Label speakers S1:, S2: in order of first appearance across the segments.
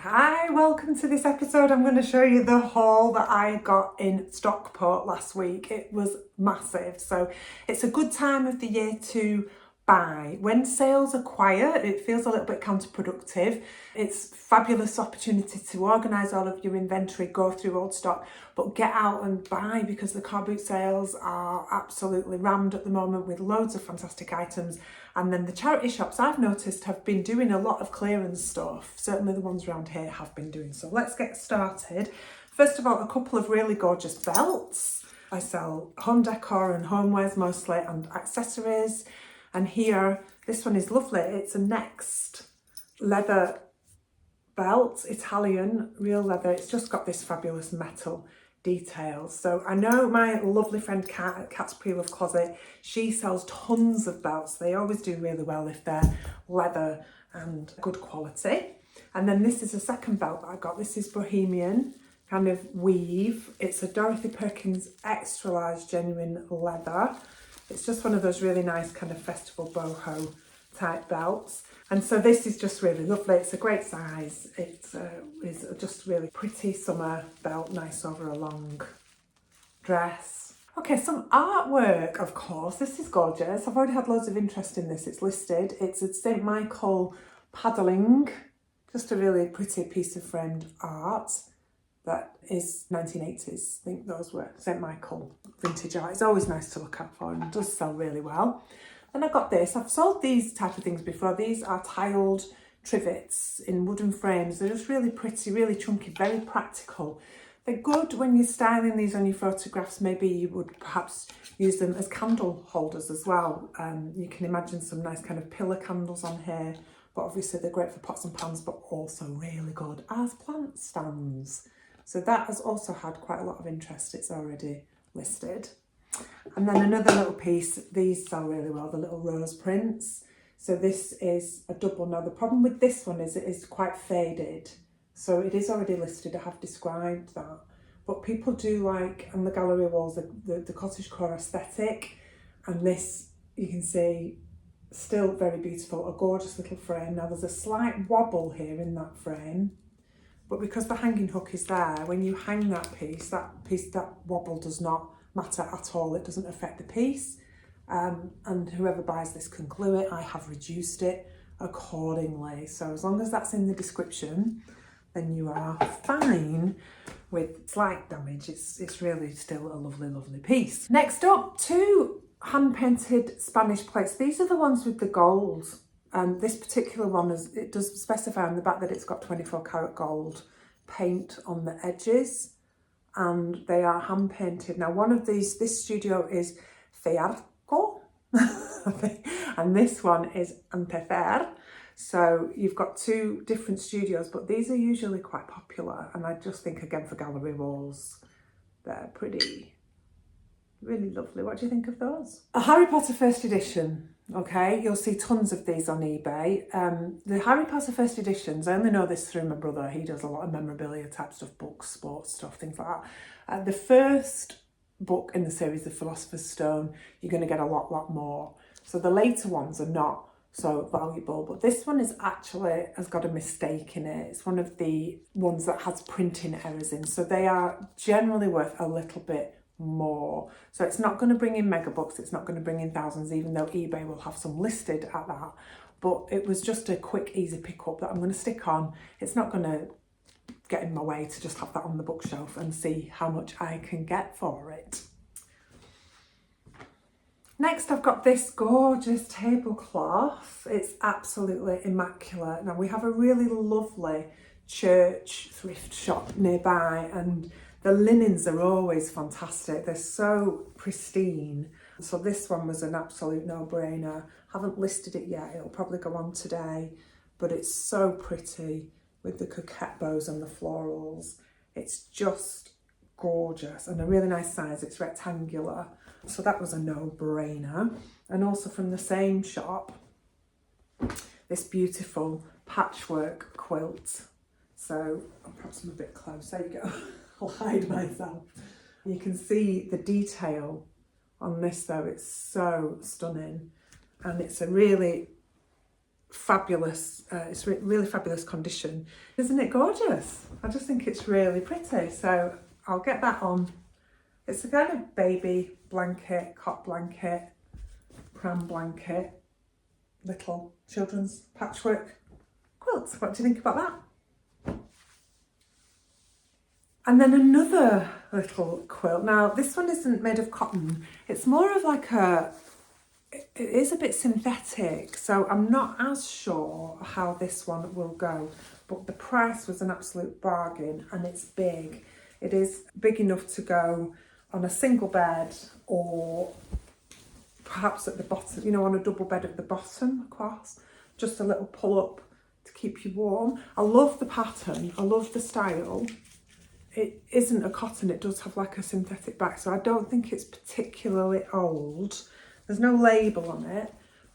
S1: Hi, welcome to this episode. I'm going to show you the haul that I got in Stockport last week. It was massive, so it's a good time of the year to buy. When sales are quiet, it feels a little bit counterproductive. It's a fabulous opportunity to organise all of your inventory, go through old stock, but get out and buy because the car boot sales are absolutely rammed at the moment with loads of fantastic items. And then the charity shops, I've noticed, have been doing a lot of clearance stuff. Certainly the ones around here have been doing so. Let's get started. First of all, a couple of really gorgeous belts. I sell home decor and homewares mostly, and accessories. And here, this one is lovely. It's a Next leather belt, Italian, real leather. It's just got this fabulous metal details. So I know my lovely friend Kat at Kat's Pre-Love Closet, she sells tons of belts. They always do really well if they're leather and good quality. And then this is a second belt that I got. This is Bohemian kind of weave. It's a Dorothy Perkins extra large genuine leather. It's just one of those really nice kind of festival boho type belts. And so this is just really lovely. It's a great size. It is just really pretty summer belt, nice over a long dress. Okay, some artwork, of course. This is gorgeous. I've already had loads of interest in this. It's listed. It's a St. Michael paddling. Just a really pretty piece of framed art. That is 1980s, I think those were St. Michael vintage art. It's always nice to look out for and does sell really well. Then I got this. I've sold these type of things before. These are tiled trivets in wooden frames. They're just really pretty, really chunky, very practical. They're good when you're styling these on your photographs. Maybe you would perhaps use them as candle holders as well. You can imagine some nice kind of pillar candles on here, but obviously they're great for pots and pans, but also really good as plant stands. So that has also had quite a lot of interest. It's already listed. And then another little piece, these sell really well, the little rose prints. So this is a double. Now the problem with this one is it is quite faded. So it is already listed, I have described that. But people do like, on the gallery walls, the cottagecore aesthetic. And this, you can see, still very beautiful, a gorgeous little frame. Now there's a slight wobble here in that frame. But because the hanging hook is there, when you hang that wobble does not matter at all. It doesn't affect the piece. And whoever buys this can glue it. I have reduced it accordingly. So as long as that's in the description, then you are fine with slight damage. It's really still a lovely, lovely piece. Next up, two hand-painted Spanish plates. These are the ones with the gold. This particular one, it does specify on the back that it's got 24 karat gold paint on the edges, and they are hand painted. Now one of these, this studio is Fiarco, and this one is Antefer. So you've got two different studios, but these are usually quite popular, and I just think, again, for gallery walls, they're pretty, really lovely. What do you think of those? A Harry Potter first edition. Okay, you'll see tons of these on eBay. The Harry Potter first editions, I only know this through my brother. He does a lot of memorabilia type stuff, books, sports stuff, things like that. The first book in the series, The Philosopher's Stone, you're going to get a lot more. So the later ones are not so valuable, but this one is actually has got a mistake in it. It's one of the ones that has printing errors in, so they are generally worth a little bit more. So it's not going to bring in mega bucks, it's not going to bring in thousands, even though eBay will have some listed at that. But it was just a quick, easy pickup that I'm going to stick on. It's not going to get in my way to just have that on the bookshelf and see how much I can get for it. Next, I've got this gorgeous tablecloth. It's absolutely immaculate. Now we have a really lovely church thrift shop nearby, and the linens are always fantastic. They're so pristine. So this one was an absolute no-brainer. Haven't listed it yet. It'll probably go on today. But it's so pretty with the coquette bows and the florals. It's just gorgeous and a really nice size. It's rectangular. So that was a no-brainer. And also from the same shop, this beautiful patchwork quilt. So perhaps I'm a bit close. There you go. I'll hide myself. You can see the detail on this though. It's so stunning, and it's a really fabulous. It's really fabulous condition. Isn't it gorgeous? I just think it's really pretty. So I'll get that on. It's a kind of baby blanket, cot blanket, pram blanket, little children's patchwork quilt. What do you think about that? And then another little quilt. Now, this one isn't made of cotton. It's more of like it is a bit synthetic, so I'm not as sure how this one will go. But the price was an absolute bargain, and it's big. It is big enough to go on a single bed, or perhaps at the bottom, you know, on a double bed at the bottom, of course. Just a little pull up to keep you warm. I love the pattern, I love the style. It isn't a cotton, it does have like a synthetic back, so I don't think it's particularly old. There's no label on it,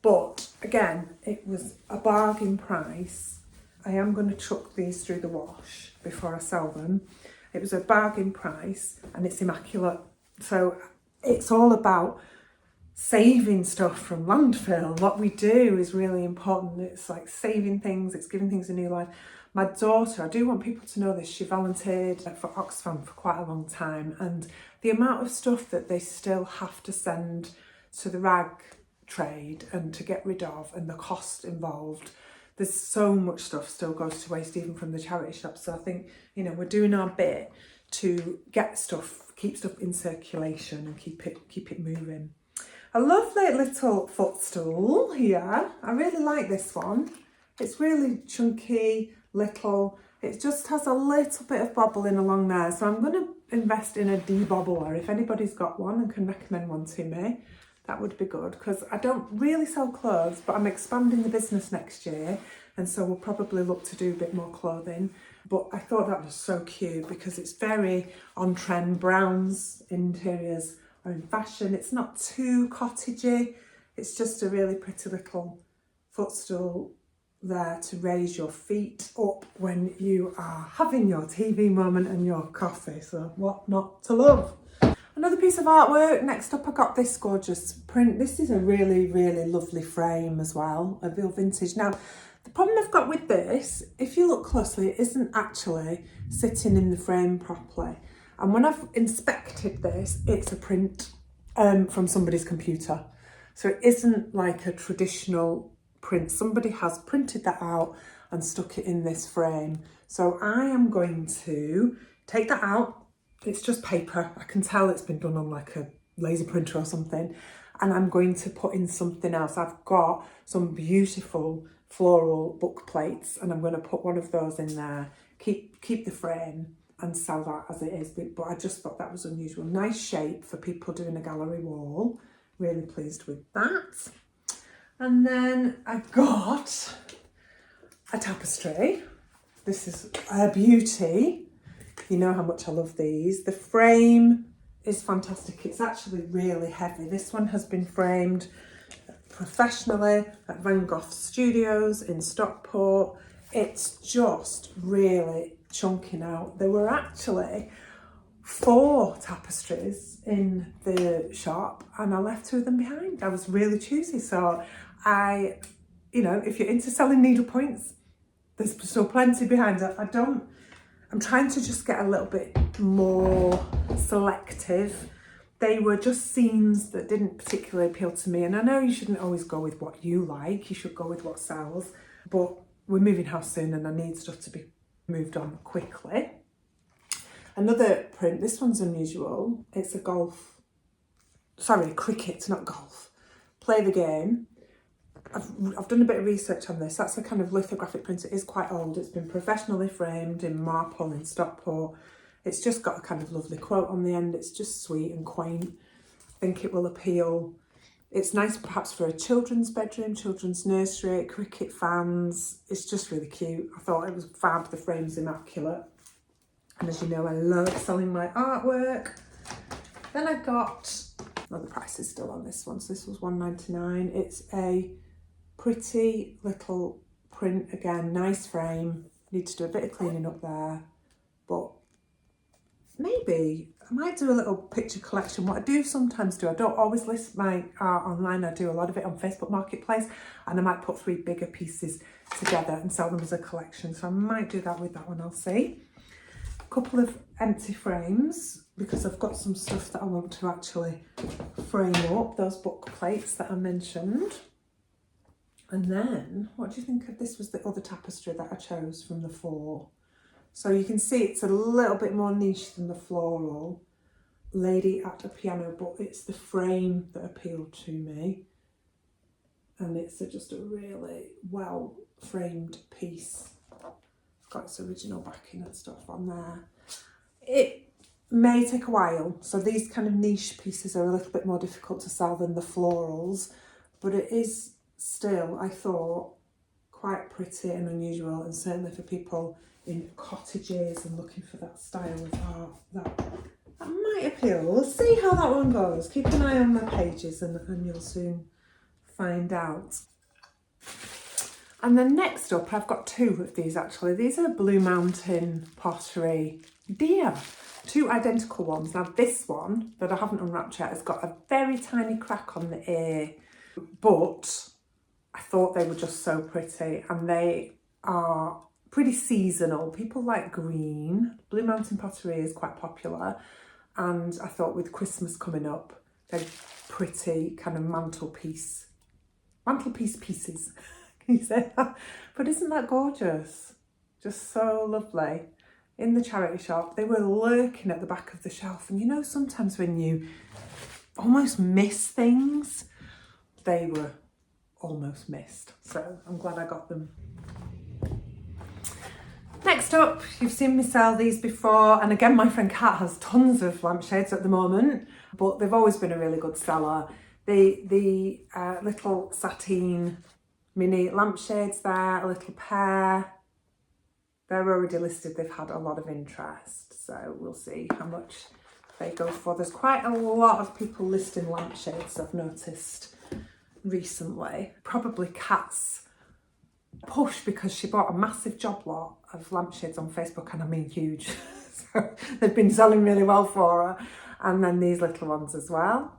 S1: but again, it was a bargain price. I am going to chuck these through the wash before I sell them. It was a bargain price and it's immaculate. So it's all about saving stuff from landfill. What we do is really important. It's like saving things, it's giving things a new life. My daughter, I do want people to know this, she volunteered for Oxfam for quite a long time, and the amount of stuff that they still have to send to the rag trade and to get rid of, and the cost involved, there's so much stuff still goes to waste even from the charity shop. So I think, you know, we're doing our bit to get stuff, keep stuff in circulation and keep it moving. A lovely little footstool here. I really like this one. It's really chunky, little. It just has a little bit of bobbling along there. So I'm going to invest in a de-bobbler. If anybody's got one and can recommend one to me, that would be good, because I don't really sell clothes, but I'm expanding the business next year, and so we'll probably look to do a bit more clothing. But I thought that was so cute because it's very on trend. Browns interiors are in fashion. It's not too cottagey. It's just a really pretty little footstool there to raise your feet up when you are having your TV moment and your coffee. So what not to love? Another piece of artwork. Next up, I got this gorgeous print. This is a really, really lovely frame as well, a real vintage. Now, the problem I've got with this, if you look closely, it isn't actually sitting in the frame properly. And when I've inspected this, it's a print from somebody's computer. So it isn't like a traditional print. Somebody has printed that out and stuck it in this frame. So I am going to take that out. It's just paper. I can tell it's been done on like a laser printer or something. And I'm going to put in something else. I've got some beautiful floral book plates, and I'm going to put one of those in there, keep the frame and sell that as it is. But I just thought that was unusual. Nice shape for people doing a gallery wall. Really pleased with that. And then I got a tapestry. This is a beauty. You know how much I love these. The frame is fantastic. It's actually really heavy. This one has been framed professionally at Van Gogh Studios in Stockport. It's just really chunking out. There were actually 4 tapestries in the shop and I left 2 of them behind. I was really choosy. So you know, if you're into selling needlepoints, there's still plenty behind. I'm trying to just get a little bit more selective. They were just scenes that didn't particularly appeal to me. And I know you shouldn't always go with what you like. You should go with what sells. But we're moving house soon and I need stuff to be moved on quickly. Another print, this one's unusual. It's a cricket, not golf. Play the game. I've done a bit of research on this. That's a kind of lithographic print. It is quite old. It's been professionally framed in marble in Stockport. It's just got a kind of lovely quote on the end. It's just sweet and quaint. I think it will appeal. It's nice perhaps for a children's bedroom, children's nursery, cricket fans. It's just really cute. I thought it was fab. The frame's immaculate. And as you know, I love selling my artwork. Then I got, the price is still on this one. So this was $1.99. It's a pretty little print. Again, nice frame. Need to do a bit of cleaning up there. But maybe I might do a little picture collection. What I do sometimes do, I don't always list my art online. I do a lot of it on Facebook Marketplace, and I might put 3 bigger pieces together and sell them as a collection. So I might do that with that one, I'll see. A couple of empty frames, because I've got some stuff that I want to actually frame up, those book plates that I mentioned. And then, what do you think of this? Was the other tapestry that I chose from the 4. So you can see it's a little bit more niche than the floral lady at a piano, but it's the frame that appealed to me. And it's just a really well framed piece. It's got its original backing and stuff on there. It may take a while. So these kind of niche pieces are a little bit more difficult to sell than the florals, but it is still, I thought, quite pretty and unusual, and certainly for people in cottages and looking for that style of art, that might appeal. We'll see how that one goes. Keep an eye on the pages and you'll soon find out. And then next up, I've got 2 of these actually. These are Blue Mountain pottery deer. 2 identical ones. Now this one that I haven't unwrapped yet has got a very tiny crack on the ear, but I thought they were just so pretty, and they are pretty seasonal. People like green. Blue Mountain pottery is quite popular, and I thought with Christmas coming up, they're pretty kind of mantelpiece pieces. Can you say that? But isn't that gorgeous? Just so lovely. In the charity shop, they were lurking at the back of the shelf, and you know, sometimes when you almost miss things, they were almost missed. So I'm glad I got them. Next up, you've seen me sell these before, and again, my friend Kat has tons of lampshades at the moment, but they've always been a really good seller. The little sateen mini lampshades there, a little pair, they're already listed. They've had a lot of interest, so we'll see how much they go for. There's quite a lot of people listing lampshades, I've noticed recently. Probably Kat's push, because she bought a massive job lot of lampshades on Facebook, and I mean huge. So they've been selling really well for her. And then these little ones as well,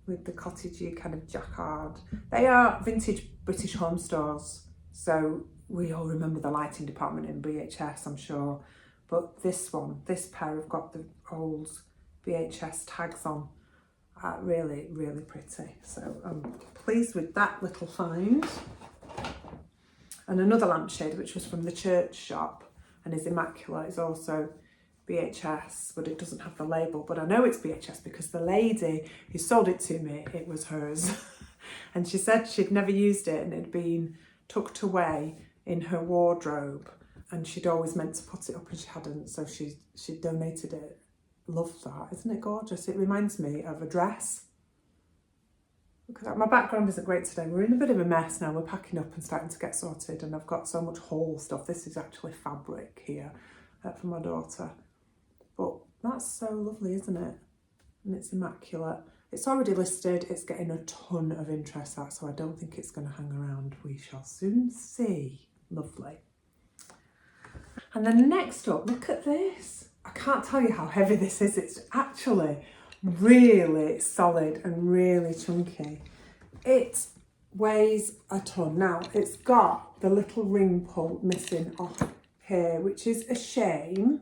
S1: with the cottagey kind of jacquard. They are vintage British home stores, so we all remember the lighting department in BHS, I'm sure. But this pair have got the old BHS tags on. Really, really pretty. So I'm pleased with that little find. And another lampshade, which was from the church shop and is immaculate, is also BHS, but it doesn't have the label. But I know it's BHS because the lady who sold it to me, it was hers. And she said she'd never used it, and it had been tucked away in her wardrobe, and she'd always meant to put it up and she hadn't, so she donated it. Love that. Isn't it gorgeous? It reminds me of a dress. Look at that. My background isn't great today. We're in a bit of a mess now. We're packing up and starting to get sorted, and I've got so much haul stuff. This is actually fabric here for my daughter. But that's so lovely, isn't it? And it's immaculate. It's already listed. It's getting a ton of interest, that, so I don't think it's going to hang around. We shall soon see. Lovely. And then next up, look at this. I can't tell you how heavy this is. It's actually really solid and really chunky. It weighs a ton. Now, it's got the little ring pull missing off here, which is a shame.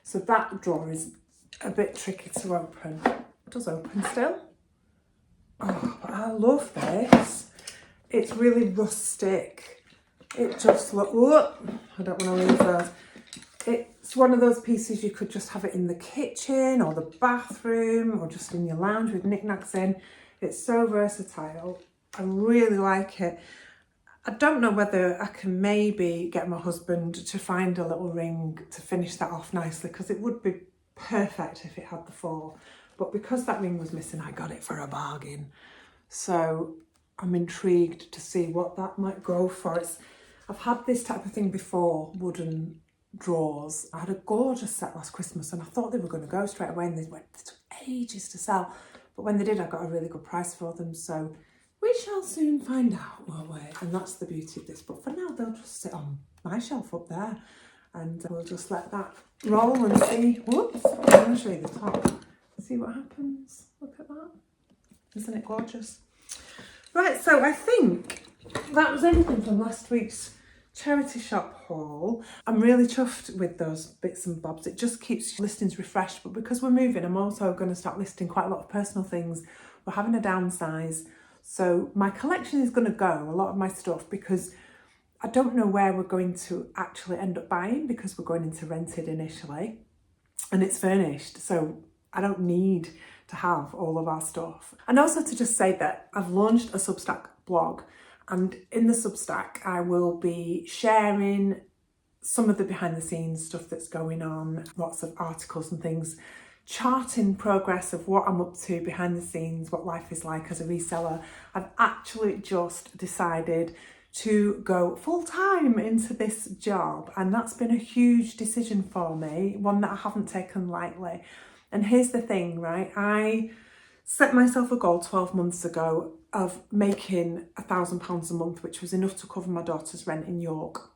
S1: So that drawer is a bit tricky to open. It does open still. Oh, but I love this. It's really rustic. It just looks, I don't want to leave those. It's one of those pieces you could just have it in the kitchen or the bathroom or just in your lounge with knickknacks in. It's so versatile. I really like it. I don't know whether I can maybe get my husband to find a little ring to finish that off nicely, because it would be perfect if it had the 4. But because that ring was missing, I got it for a bargain. So I'm intrigued to see what that might go for. I've had this type of thing before, wooden drawers. I had a gorgeous set last Christmas, and I thought they were going to go straight away, and they took ages to sell. But when they did, I got a really good price for them. So we shall soon find out, won't we? And that's the beauty of this. But for now, they'll just sit on my shelf up there. and we'll just let that roll and see. Whoops, I'm going to show you the top. See what happens. Look at that. Isn't it gorgeous? Right, so I think that was everything from last week's charity shop haul. I'm really chuffed with those bits and bobs. It just keeps listings refreshed, but because we're moving, I'm also going to start listing quite a lot of personal things. We're having a downsize, so my collection is going to go, a lot of my stuff, because I don't know where we're going to actually end up buying, because we're going into rented initially and it's furnished, so I don't need to have all of our stuff. And also to just say that I've launched a Substack blog, and in the Substack I will be sharing some of the behind the scenes stuff that's going on, lots of articles and things, charting progress of what I'm up to behind the scenes, what life is like as a reseller. I've actually just decided to go full-time into this job, and that's been a huge decision for me, one that I haven't taken lightly. And here's the thing, right? I set myself a goal 12 months ago of making £1,000 a month, which was enough to cover my daughter's rent in York.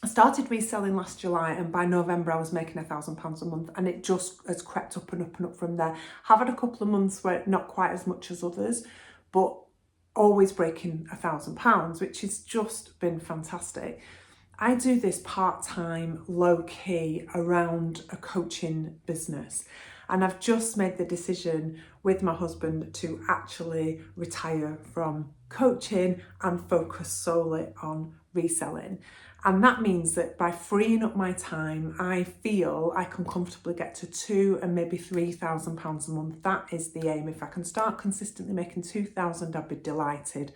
S1: I started reselling last July, and by November I was making £1,000 a month, and it just has crept up and up and up from there. I've had a couple of months where not quite as much as others, but always breaking £1,000, which has just been fantastic. I do this part-time, low-key, around a coaching business. And I've just made the decision with my husband to actually retire from coaching and focus solely on reselling. And that means that by freeing up my time, I feel I can comfortably get to £2,000 and maybe £3,000 a month. That is the aim. If I can start consistently making £2,000, I'd be delighted.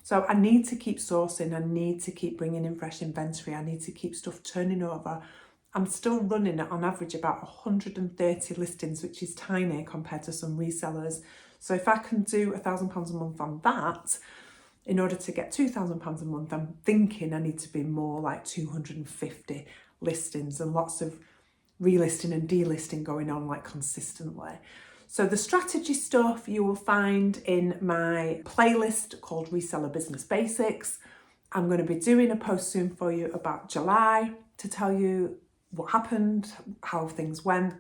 S1: So I need to keep sourcing. I need to keep bringing in fresh inventory. I need to keep stuff turning over. I'm still running at on average about 130 listings, which is tiny compared to some resellers. So if I can do £1,000 a month on that, in order to get £2,000 a month, I'm thinking I need to be more like 250 listings and lots of relisting and delisting going on like consistently. So the strategy stuff you will find in my playlist called Reseller Business Basics. I'm going to be doing a post soon for you about July to tell you what happened, how things went.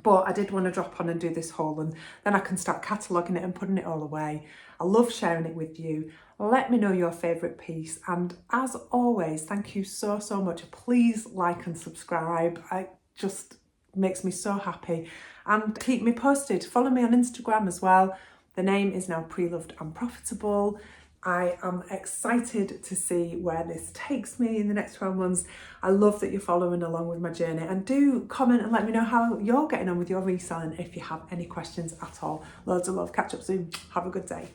S1: But I did want to drop on and do this haul, and then I can start cataloguing it and putting it all away. I love sharing it with you. Let me know your favourite piece. And as always, thank you so much. Please like and subscribe. It just makes me so happy. And keep me posted. Follow me on Instagram as well. The name is now Pre-Loved and Profitable. I am excited to see where this takes me in the next 12 months. I love that you're following along with my journey, and do comment and let me know how you're getting on with your reselling if you have any questions at all. Loads of love. Catch up soon. Have a good day.